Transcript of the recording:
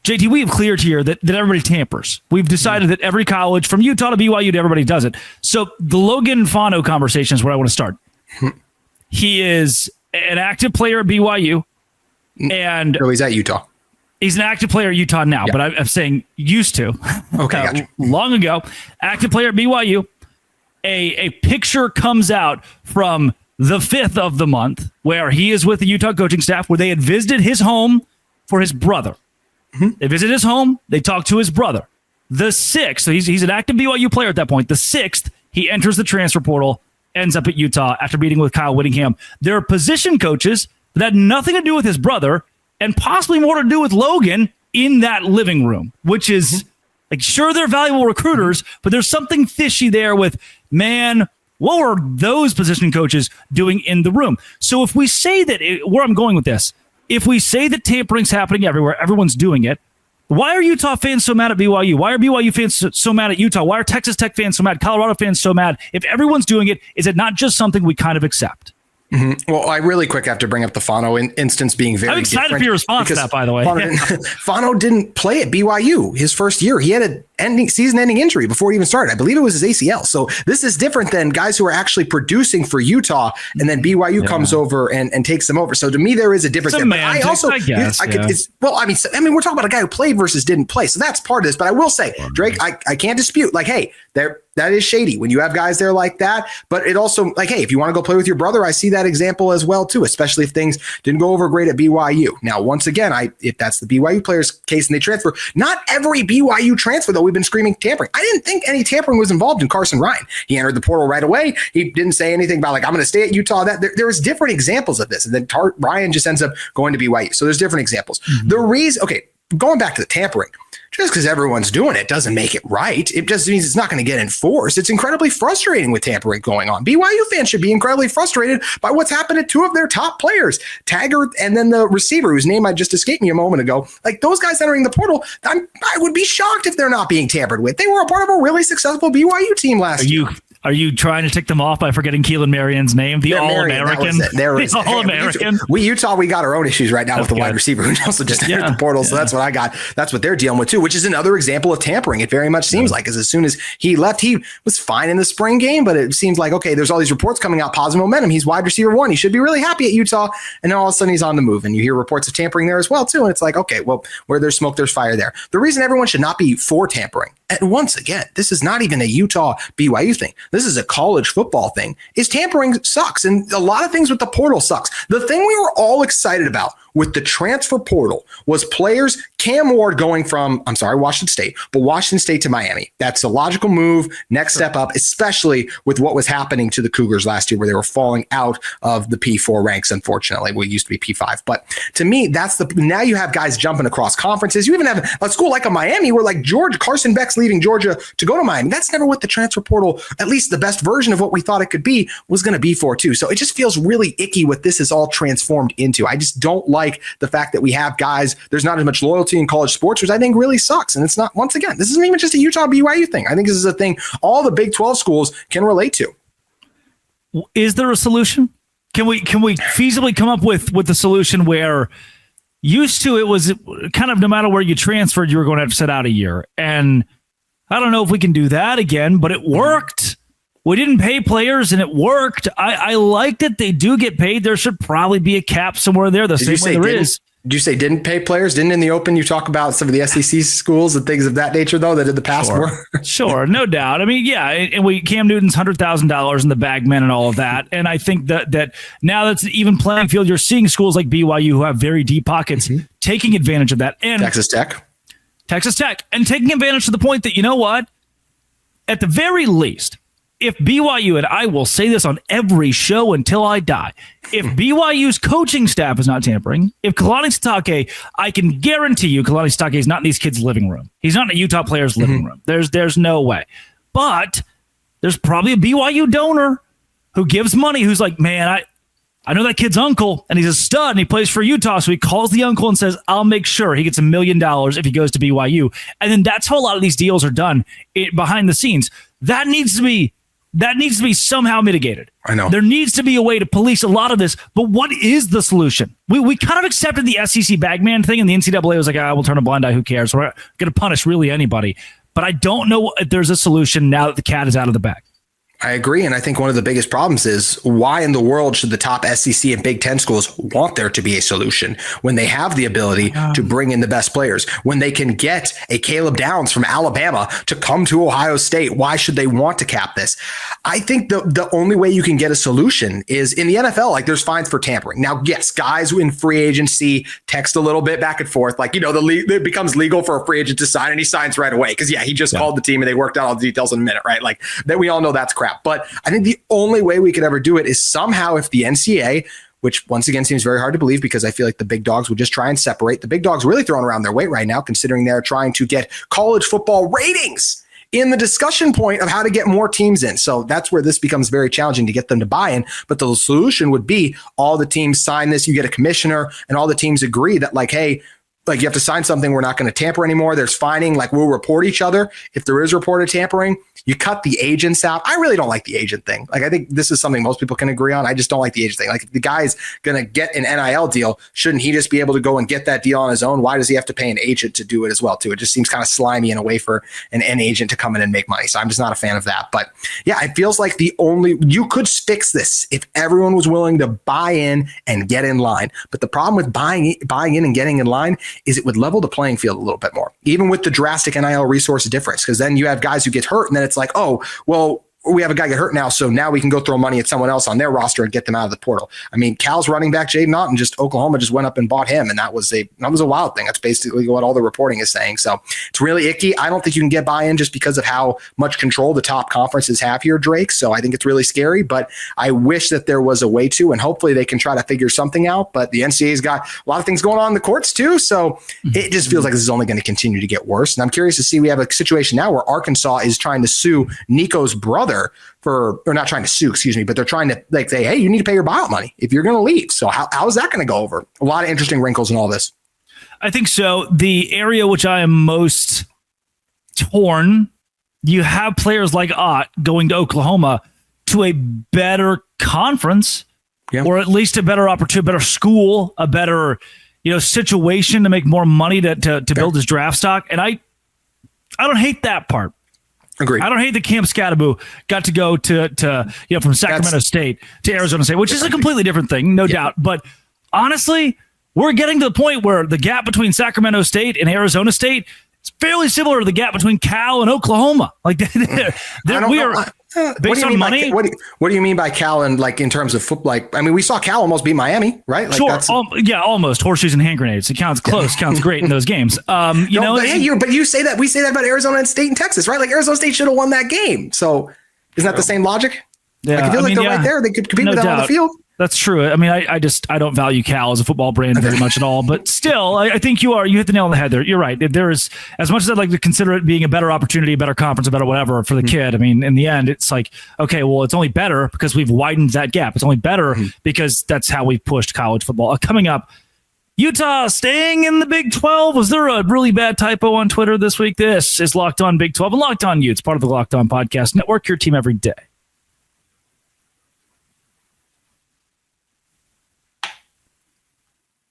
JT, we have cleared here that everybody tampers. We've decided that every college, from Utah to BYU to everybody does it. So the Logan Fondo conversation is where I want to start. He is an active player at BYU. And he's at Utah. He's an active player at Utah now, but I'm saying used to. Okay, gotcha. Long ago, active player at BYU. A picture comes out from the 5th of the month where he is with the Utah coaching staff, where they had visited his home for his brother. They visit his home. They talk to his brother. The 6th, so he's an active BYU player at that point. The 6th, he enters the transfer portal, ends up at Utah after meeting with Kyle Whittingham. There are position coaches that had nothing to do with his brother and possibly more to do with Logan in that living room, which is like, sure, they're valuable recruiters, but there's something fishy there with, man, what were those position coaches doing in the room? So if we say that, where I'm going with this, if we say that tampering's happening everywhere, everyone's doing it, why are Utah fans so mad at BYU? Why are BYU fans so mad at Utah? Why are Texas Tech fans so mad? Colorado fans so mad? If everyone's doing it, is it not just something we kind of accept? Well, I really quick have to bring up the Fondo instance being very different. I'm excited for your response to that, by the way. Fondo didn't play at BYU his first year. He had an season-ending injury before he even started. I believe it was his ACL. So this is different than guys who are actually producing for Utah, and then BYU comes over and takes them over. So to me, there is a difference there. But I also, I guess, we're talking about a guy who played versus didn't play. So that's part of this. But I will say, Drake, I can't dispute, like, hey, that is shady when you have guys there like that. But it also, like, hey, if you want to go play with your brother, I see that example as well, too, especially if things didn't go over great at BYU. Now, once again, if that's the BYU player's case and they transfer, not every BYU transfer, though, we've been screaming tampering. I didn't think any tampering was involved in Carson Ryan. He entered the portal right away. He didn't say anything about, like, I'm going to stay at Utah. There was different examples of this. And then Ryan just ends up going to BYU. So there's different examples. The reason, going back to the tampering, just because everyone's doing it doesn't make it right. It just means it's not going to get enforced. It's incredibly frustrating with tampering going on. BYU fans should be incredibly frustrated by what's happened to two of their top players, Taggart and then the receiver whose name I just escaped me a moment ago. Like, those guys entering the portal, I would be shocked if they're not being tampered with. They were a part of a really successful BYU team last year. Are you trying to tick them off by forgetting Keelan Marion's name? The All-American? The All-American. Utah, we got our own issues right now with the wide receiver who also just entered the portal. So that's what I got. That's what they're dealing with too, which is another example of tampering. It very much seems like, as soon as he left, he was fine in the spring game, but it seems like, okay, there's all these reports coming out, positive momentum. He's wide receiver 1. He should be really happy at Utah. And then all of a sudden he's on the move. And you hear reports of tampering there as well too. And it's like, okay, well, where there's smoke, there's fire there. The reason everyone should not be for tampering, and once again, this is not even a Utah BYU thing. This is a college football thing, is tampering sucks. And a lot of things with the portal sucks. The thing we were all excited about with the transfer portal was players, Cam Ward going from, Washington State to Miami. That's a logical move, next step up, especially with what was happening to the Cougars last year where they were falling out of the P4 ranks, unfortunately. We used to be P5. But to me, now you have guys jumping across conferences. You even have a school like a Miami where, like, Carson Beck's leaving Georgia to go to Miami. That's never what the transfer portal, at least the best version of what we thought it could be, was going to be for too. So it just feels really icky what this is all transformed into. I just don't like the fact that we have guys, there's not as much loyalty in college sports, which I think really sucks. And it's not, once again, this isn't even just a Utah BYU thing. I think this is a thing all the Big 12 schools can relate to. Is there a solution? Can we feasibly come up with the solution where used to it was kind of no matter where you transferred, you were going to have to sit out a year? And I don't know if we can do that again, but it worked. We didn't pay players, and it worked. I like that they do get paid. There should probably be a cap somewhere there, the same way there is. Did you say didn't pay players? Didn't in the open you talk about some of the SEC schools and things of that nature, though, that in the past were? Sure, no doubt. I mean, yeah, and Cam Newton's $100,000 in the bagmen and all of that. And I think that now that's an even playing field. You're seeing schools like BYU who have very deep pockets taking advantage of that. And Texas Tech, and taking advantage to the point that, you know what? At the very least, if BYU, and I will say this on every show until I die, if BYU's coaching staff is not tampering, if Kalani Sitake, I can guarantee you Kalani Sitake is not in these kids' living room. He's not in a Utah player's living room. There's no way. But there's probably a BYU donor who gives money, who's like, man, I know that kid's uncle, and he's a stud, and he plays for Utah, so he calls the uncle and says, I'll make sure he gets $1 million if he goes to BYU. And then that's how a lot of these deals are done behind the scenes. That needs to be that needs to be somehow mitigated. I know. There needs to be a way to police a lot of this, but what is the solution? We kind of accepted the SEC bagman thing, and the NCAA was like, we'll turn a blind eye, who cares? We're going to punish really anybody. But I don't know if there's a solution now that the cat is out of the bag. I agree. And I think one of the biggest problems is why in the world should the top SEC and Big Ten schools want there to be a solution when they have the ability to bring in the best players, when they can get a Caleb Downs from Alabama to come to Ohio State? Why should they want to cap this? I think the only way you can get a solution is in the NFL. Like, there's fines for tampering. Now, yes, guys in free agency text a little bit back and forth. Like, the league, it becomes legal for a free agent to sign, and he signs right away. Cause he just called the team and they worked out all the details in a minute, right? Like, that we all know that's crap. But I think the only way we could ever do it is somehow if the NCAA, which once again seems very hard to believe because I feel like the big dogs would just try and separate. The big dogs really throwing around their weight right now, considering they're trying to get college football ratings in the discussion point of how to get more teams in. So that's where this becomes very challenging to get them to buy in. But the solution would be all the teams sign this, you get a commissioner, and all the teams agree that, like, hey, like, you have to sign something. We're not going to tamper anymore. There's fining. Like, we'll report each other if there is reported tampering. You cut the agents out. I really don't like the agent thing. Like, I think this is something most people can agree on. I just don't like the agent thing. Like, if the guy's going to get an NIL deal, shouldn't he just be able to go and get that deal on his own? Why does he have to pay an agent to do it as well, too? It just seems kind of slimy in a way for an agent to come in and make money. So I'm just not a fan of that. But yeah, it feels like you could fix this if everyone was willing to buy in and get in line. But the problem with buying in and getting in line is it would level the playing field a little bit more, even with the drastic NIL resource difference, because then you have guys who get hurt, and then it's like, oh, well, we have a guy get hurt now, so now we can go throw money at someone else on their roster and get them out of the portal. I mean, Cal's running back Jaden Naughton, just Oklahoma just went up and bought him, and that was a wild thing. That's basically what all the reporting is saying. So it's really icky. I don't think you can get buy-in just because of how much control the top conferences have here, Drake. So I think it's really scary, but I wish that there was a way to, and hopefully they can try to figure something out. But the NCAA's got a lot of things going on in the courts too, so it just feels like this is only going to continue to get worse. And I'm curious to see, we have a situation now where Arkansas is trying to sue Nico's brother or not trying to sue, excuse me, but they're trying to like say, hey, you need to pay your buyout money if you're going to leave. So how is that going to go over? A lot of interesting wrinkles in all this. I think so. The area which I am most torn, you have players like Ott going to Oklahoma to a better conference, or at least a better opportunity, a better school, a better situation to make more money to build his draft stock. And I don't hate that part. Agreed. I don't hate that Cam Scatterbo got to go to from Sacramento State to Arizona State, which is a completely different thing, no doubt. But honestly, we're getting to the point where the gap between Sacramento State and Arizona State is fairly similar to the gap between Cal and Oklahoma. Like we are based on money. What do you mean by Cal and like in terms of football? Like, I mean, we saw Cal almost beat Miami, right? Like sure, almost horseshoes and hand grenades. It counts close, counts great in those games. But you say that we say that about Arizona State and Texas, right? Like Arizona State should have won that game. So isn't that the same logic? Yeah, like, I feel like they're right there. They could compete with them on the field. That's true. I mean, I don't value Cal as a football brand very much at all, but still, I think you hit the nail on the head there. You're right. There is, as much as I'd like to consider it being a better opportunity, a better conference, a better whatever for the kid. I mean, in the end, it's like, okay, well, it's only better because we've widened that gap. It's only better because that's how we've pushed college football. Coming up, Utah staying in the Big 12. Was there a really bad typo on Twitter this week? This is Locked On Big 12 and Locked On Utes, part of the Locked On Podcast Network, your team every day.